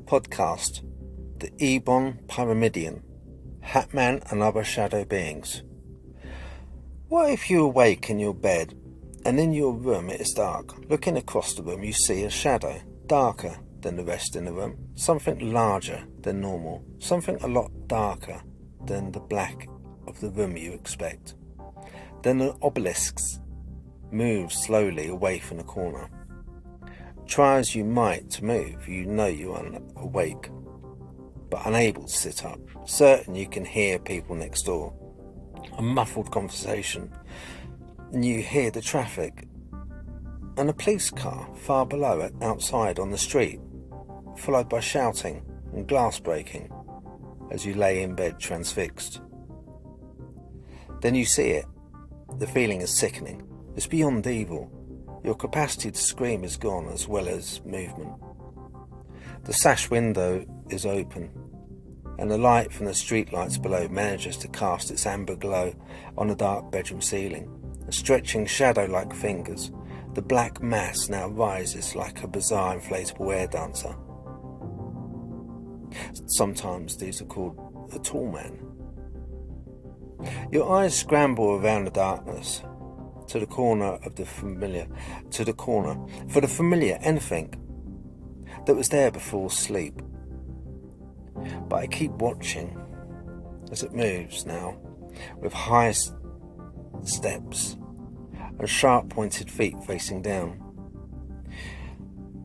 Podcast, The Ebon Pyramidion, Hatman and Other Shadow Beings. What if you awake in your bed and in your room it is dark? Looking across the room you see a shadow, darker than the rest in the room, something larger than normal, something a lot darker than the black of the room you expect. Then the obelisks move slowly away from the corner. Try as you might to move, you know you are awake, but unable to sit up, certain you can hear people next door, a muffled conversation, and you hear the traffic, and a police car far below it outside on the street, followed by shouting and glass breaking as you lay in bed transfixed. Then you see it. The feeling is sickening. It's beyond evil. Your capacity to scream is gone, as well as movement. The sash window is open, and the light from the street lights below manages to cast its amber glow on the dark bedroom ceiling. Stretching shadow-like fingers, the black mass now rises like a bizarre inflatable air dancer. Sometimes these are called a tall man. Your eyes scramble around the darkness to the corner of the familiar, for the familiar anything that was there before sleep. But I keep watching as it moves now, with high steps and sharp pointed feet facing down.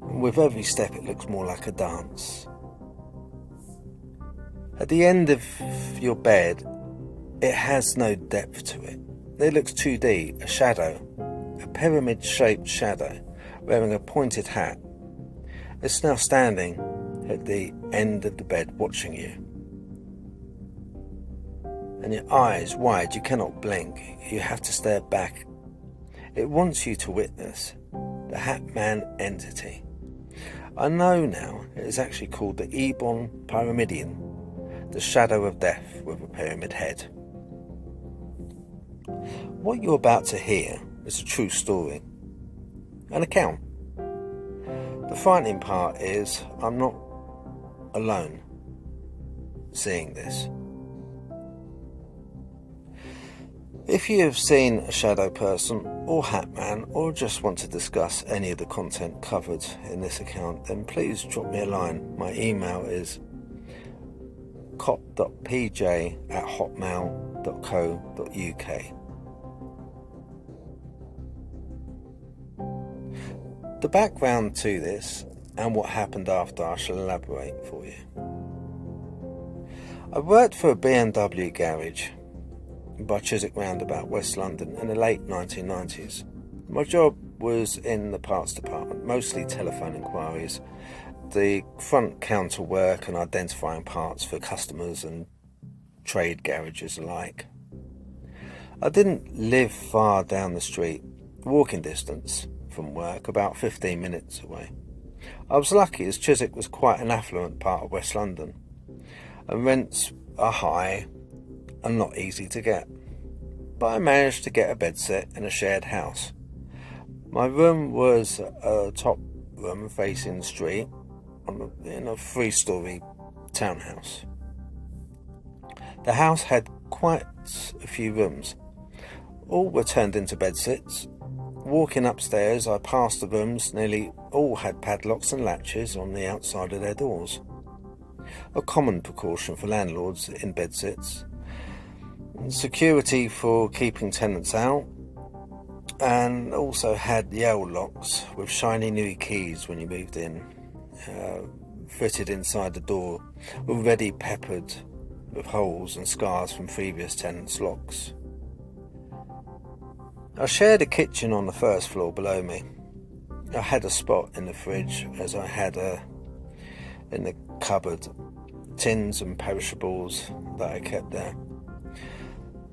With every step it looks more like a dance. At the end of your bed, it has no depth to it. It looks 2D, a shadow, a pyramid-shaped shadow, wearing a pointed hat. It's now standing at the end of the bed watching you. And your eyes wide, you cannot blink, you have to stare back. It wants you to witness the Hatman entity. I know now it is actually called the Ebon Pyramidion, the shadow of death with a pyramid head. What you're about to hear is a true story, an account. The frightening part is I'm not alone seeing this. If you have seen a shadow person or Hatman, or just want to discuss any of the content covered in this account, then please drop me a line. My email is kot.pj@hotmail.co.uk. The background to this and what happened after I shall elaborate for you. I worked for a BMW garage by Chiswick Roundabout, West London in the late 1990s. My job was in the parts department, mostly telephone inquiries, the front counter work and identifying parts for customers and trade garages alike. I didn't live far down the street, walking distance from work, about 15 minutes away. I was lucky as Chiswick was quite an affluent part of West London, and rents are high and not easy to get. But I managed to get a bedsit in a shared house. My room was a top room facing the street in a 3-story townhouse. The house had quite a few rooms. All were turned into bedsits. Walking upstairs, I passed the rooms. Nearly all had padlocks and latches on the outside of their doors. A common precaution for landlords in bedsits. Security for keeping tenants out. And also had Yale locks with shiny new keys when you moved in. Fitted inside the door, already peppered with holes and scars from previous tenants' locks. I shared a kitchen on the first floor below me. I had a spot in the fridge, as I had in the cupboard, tins and perishables that I kept there.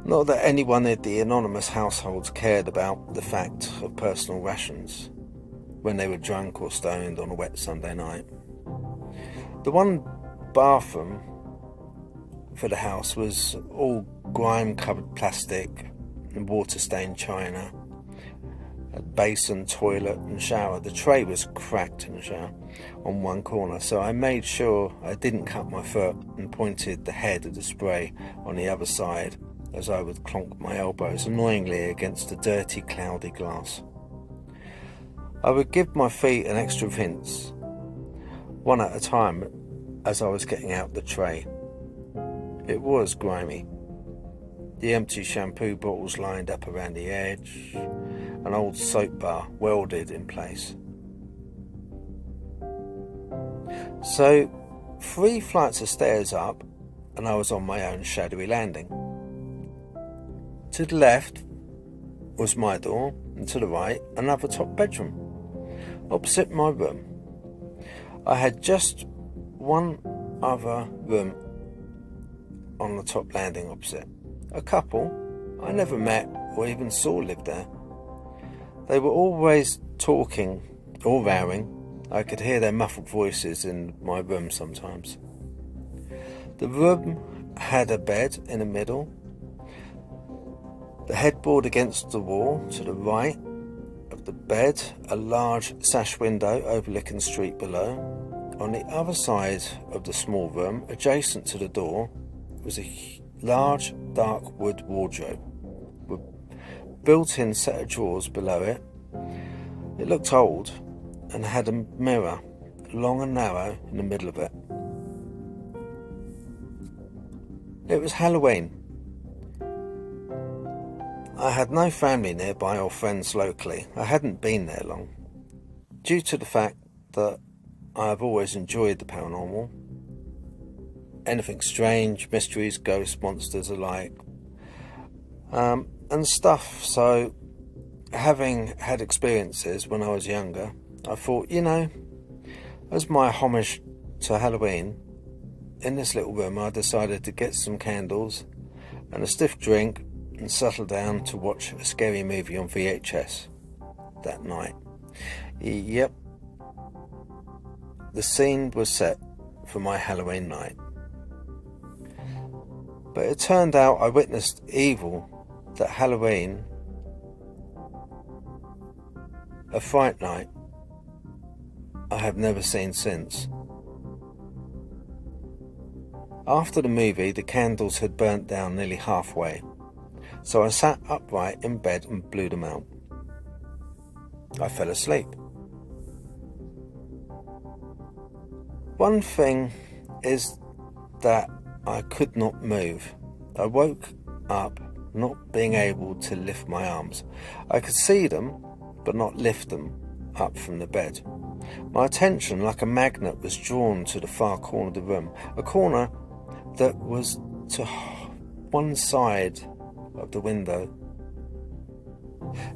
Not that anyone in the anonymous households cared about the fact of personal rations when they were drunk or stoned on a wet Sunday night. The one bathroom for the house was all grime-covered plastic and water-stained china, Had basin, toilet and shower. The tray was cracked in the shower on one corner, so I made sure I didn't cut my foot and pointed the head of the spray on the other side as I would clonk my elbows annoyingly against the dirty, cloudy glass. I would give my feet an extra rinse, one at a time, as I was getting out the tray. It was grimy. The empty shampoo bottles lined up around the edge, an old soap bar welded in place. So 3 flights of stairs up and I was on my own shadowy landing. To the left was my door, and to the right another top bedroom opposite my room. I had just one other room on the top landing opposite. A couple I never met or even saw lived there. They were always talking or rowing. I could hear their muffled voices in my room sometimes. The room had a bed in the middle, the headboard against the wall to the right of the bed, a large sash window overlooking the street below. On the other side of the small room, adjacent to the door, was a large dark wood wardrobe with a built-in set of drawers below it. It looked old and had a mirror, long and narrow, in the middle of it. It was Halloween. I had no family nearby or friends locally. I hadn't been there long, due to the fact that I have always enjoyed the paranormal. Anything strange, mysteries, ghosts, monsters alike, and stuff. So, having had experiences when I was younger, I thought, as my homage to Halloween, in this little room I decided to get some candles and a stiff drink and settle down to watch a scary movie on VHS that night. Yep, the scene was set for my Halloween night. But it turned out I witnessed evil that Halloween, a fright night I have never seen since. After the movie, the candles had burnt down nearly halfway, so I sat upright in bed and blew them out. I fell asleep. One thing is that I could not move. I woke up not being able to lift my arms. I could see them, but not lift them up from the bed. My attention, like a magnet, was drawn to the far corner of the room, a corner that was to one side of the window.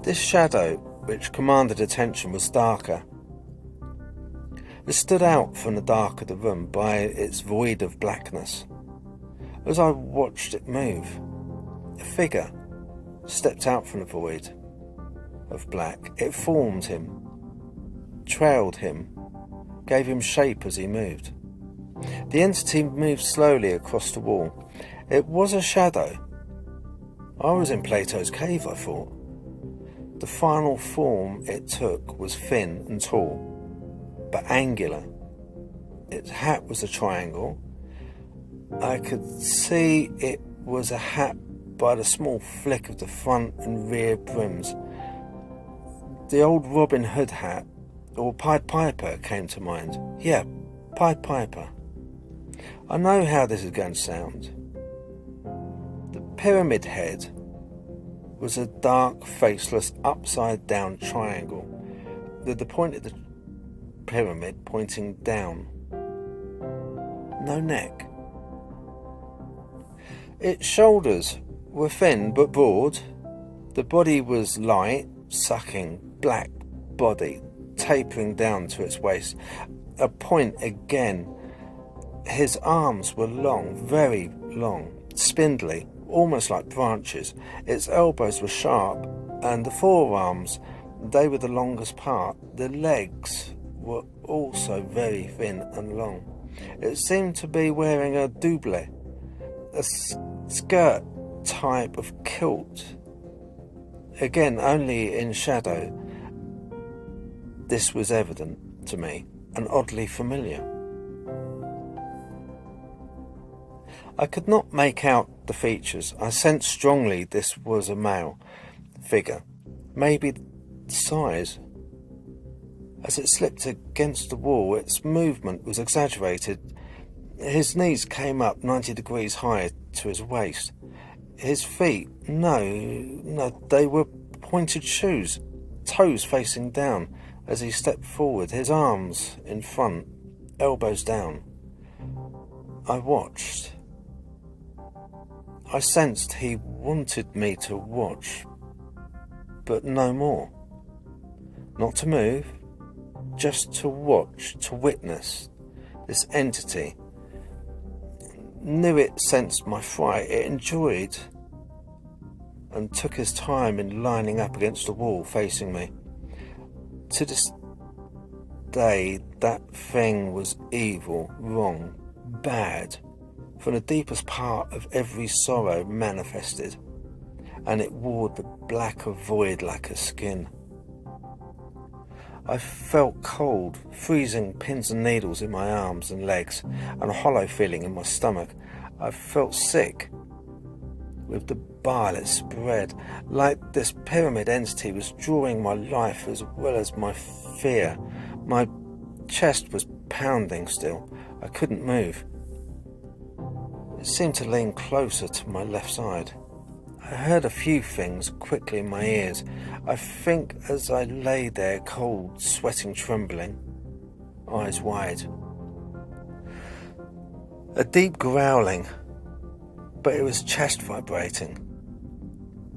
This shadow, which commanded attention, was darker. It stood out from the dark of the room by its void of blackness. As I watched it move, a figure stepped out from the void of black. It formed him, trailed him, gave him shape as he moved. The entity moved slowly across the wall. It was a shadow. I was in Plato's cave, I thought. The final form it took was thin and tall, but angular. Its hat was a triangle. I could see it was a hat by the small flick of the front and rear brims. The old Robin Hood hat, or Pied Piper, came to mind. Yeah, Pied Piper. I know how this is going to sound. The pyramid head was a dark, faceless, upside-down triangle, with the point of the pyramid pointing down. No neck. Its shoulders were thin but broad. The body was light, sucking, black body, tapering down to its waist. A point again. His arms were long, very long, spindly, almost like branches. Its elbows were sharp, and the forearms, they were the longest part. The legs were also very thin and long. It seemed to be wearing a double, a skirt type of kilt, again only in shadow. this was evident to me and oddly familiar. I could not make out the features. I sensed strongly this was a male figure, maybe the size. As it slipped against the wall, its movement was exaggerated. His knees came up 90 degrees higher to his waist. His feet, no, they were pointed shoes, toes facing down as he stepped forward, his arms in front, elbows down. I watched. I sensed he wanted me to watch, but no more. Not to move, just to watch, to witness this entity. Knew it sensed my fright. It enjoyed and took his time in lining up against the wall facing me. To this day, that thing was evil, wrong, bad, from the deepest part of every sorrow manifested, and it wore the black of void like a skin. I felt cold, freezing pins and needles in my arms and legs, and a hollow feeling in my stomach. I felt sick, with the bile it spread, like this pyramid entity was drawing my life as well as my fear. My chest was pounding still. I couldn't move. It seemed to lean closer to my left side. I heard a few things quickly in my ears. I think as I lay there, cold, sweating, trembling, eyes wide. A deep growling, but it was chest vibrating,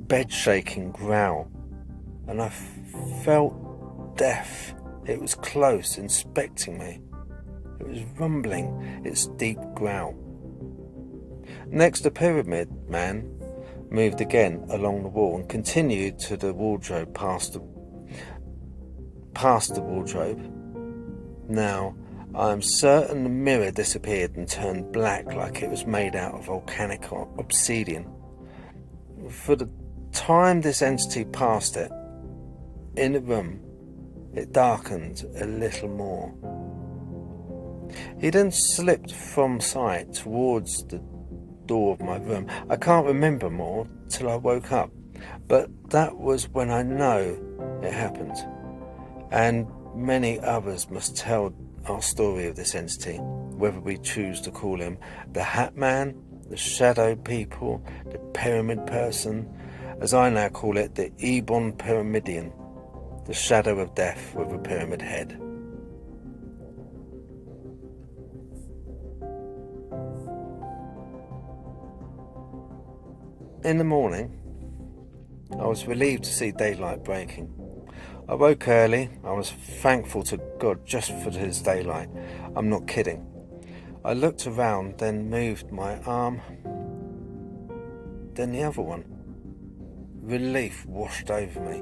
bed shaking growl, and I felt death. It was close, inspecting me. It was rumbling, its deep growl. Next, the pyramid man moved again along the wall and continued to the wardrobe, past the wardrobe. Now, I am certain the mirror disappeared and turned black like it was made out of volcanic obsidian. For the time this entity passed it, in the room, it darkened a little more. He then slipped from sight towards the door of my room. I can't remember more till I woke up, but that was when I know it happened. And many others must tell our story of this entity, whether we choose to call him the Hat Man, the Shadow People, the Pyramid Person, as I now call it, the Ebon Pyramidian, the Shadow of Death with a pyramid head. In the morning, I was relieved to see daylight breaking. I woke early. I was thankful to God just for his daylight. I'm not kidding. I looked around, then moved my arm, then the other one. Relief washed over me.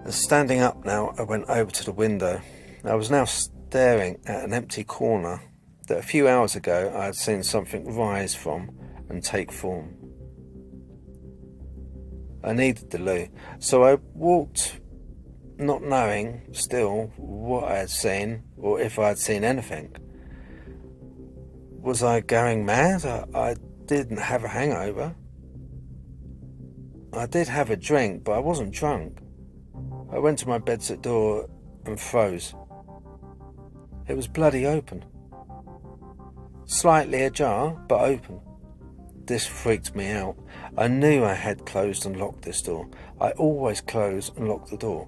And standing up now, I went over to the window. I was now staring at an empty corner that a few hours ago I had seen something rise from and take form. I needed the loo, so I walked, not knowing still what I had seen or if I had seen anything. Was I going mad? I didn't have a hangover. I did have a drink, but I wasn't drunk. I went to my bedsit door and froze. It was bloody open. Slightly ajar, but open. This freaked me out. I knew I had closed and locked this door. I always close and lock the door.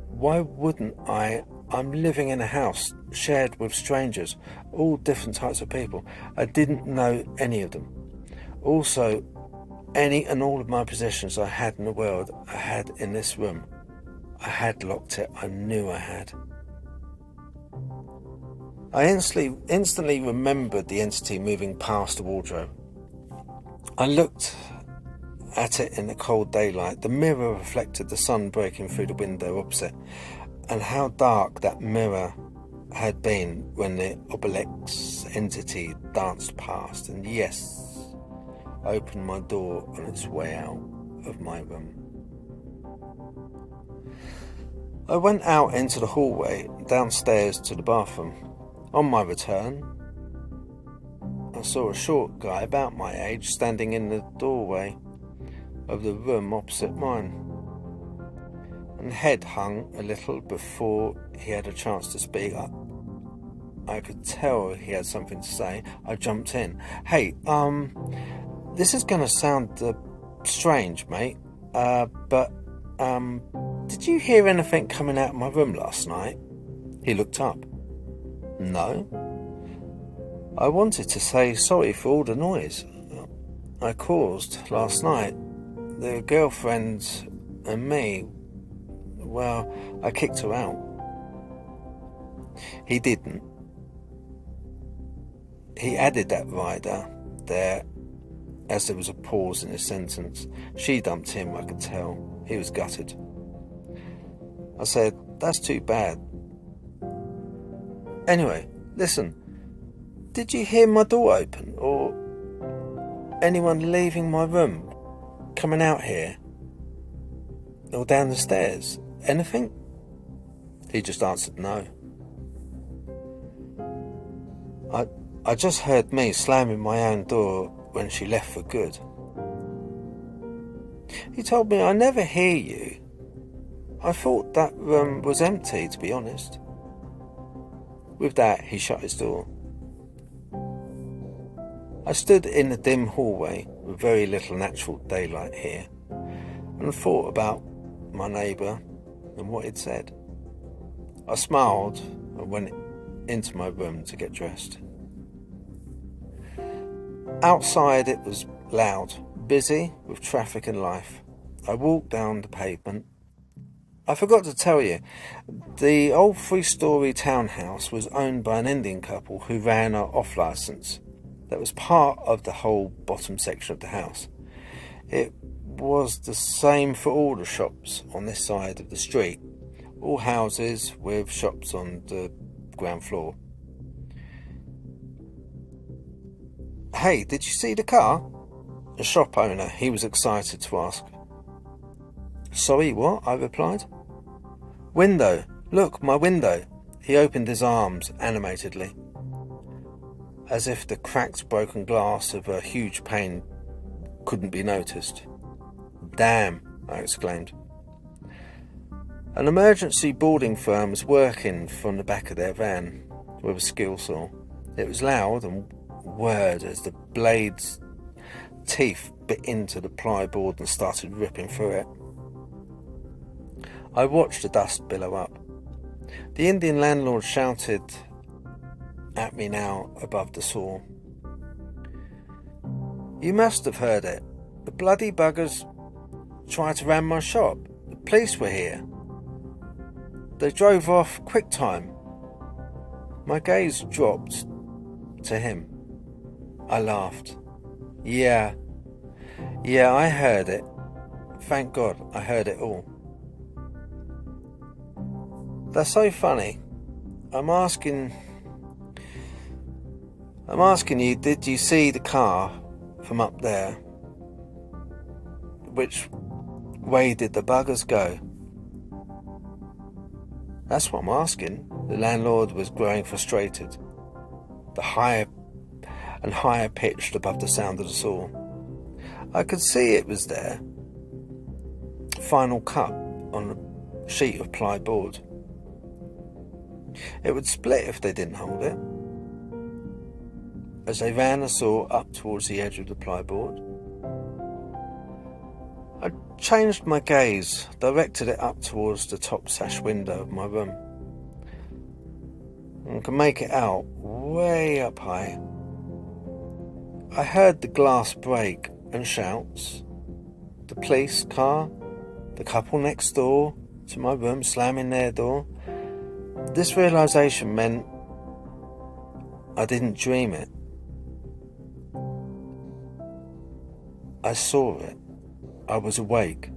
Why wouldn't I? I'm living in a house shared with strangers, all different types of people. I didn't know any of them. Also, any and all of my possessions I had in the world, I had in this room. I had locked it. I knew I had. I instantly remembered the entity moving past the wardrobe. I looked at it in the cold daylight. The mirror reflected the sun breaking through the window opposite, and how dark that mirror had been when the obelisk entity danced past, and yes, opened my door on its way out of my room. I went out into the hallway, downstairs to the bathroom. On my return, I saw a short guy about my age standing in the doorway of the room opposite mine, and head hung a little before he had a chance to speak up. I could tell he had something to say. I jumped in. "Hey, this is gonna sound strange, mate, but did you hear anything coming out of my room last night?" He looked up. "No." I wanted to say sorry for all the noise I caused last night. The girlfriend and me, well, I kicked her out. He didn't. He added that rider there as there was a pause in his sentence. She dumped him, I could tell. He was gutted. I said, "That's too bad. Anyway, listen, did you hear my door open or anyone leaving my room, coming out here or down the stairs? Anything?" He just answered no. I just heard me slamming my own door when she left for good. He told me, "I never hear you. I thought that room was empty, to be honest." With that, he shut his door. I stood in the dim hallway with very little natural daylight here and thought about my neighbour and what he'd said. I smiled and went into my room to get dressed. Outside it was loud, busy with traffic and life. I walked down the pavement. I forgot to tell you, the old 3-story townhouse was owned by an Indian couple who ran an off-licence that was part of the whole bottom section of the house. It was the same for all the shops on this side of the street, all houses with shops on the ground floor. "Hey, did you see the car?" The shop owner, he was excited to ask. "Sorry, what?" I replied. "Window, look, my window." He opened his arms animatedly, as if the cracked broken glass of a huge pane couldn't be noticed. "Damn," I exclaimed. An emergency boarding firm was working from the back of their van with a skill saw. It was loud and whirred as the blade's teeth bit into the plyboard and started ripping through it. I watched the dust billow up. The Indian landlord shouted at me now above the saw. "You must have heard it. The bloody buggers tried to ram my shop. The police were here. They drove off quick time." My gaze dropped to him. I laughed. Yeah, I heard it. Thank God I heard it all." "That's so funny. I'm asking you, did you see the car from up there? Which way did the buggers go?" "That's what I'm asking." The landlord was growing frustrated, the higher and higher pitched above the sound of the saw. I could see it was there. Final cut on a sheet of plyboard. It would split if they didn't hold it. As they ran the saw up towards the edge of the plyboard, I changed my gaze, directed it up towards the top sash window of my room, and could make it out way up high. I heard the glass break and shouts, the police car, the couple next door to my room slamming their door. This realization meant I didn't dream it. I saw it. I was awake.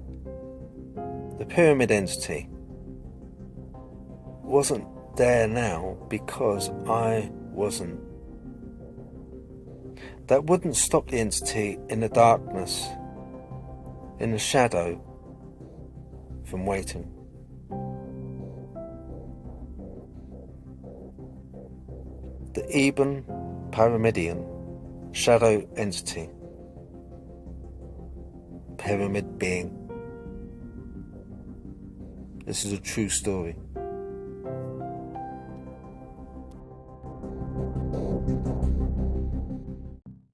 The pyramid entity wasn't there now because I wasn't. That wouldn't stop the entity in the darkness, in the shadow, from waiting. The ebon pyramidion shadow entity, pyramid being. This is a true story.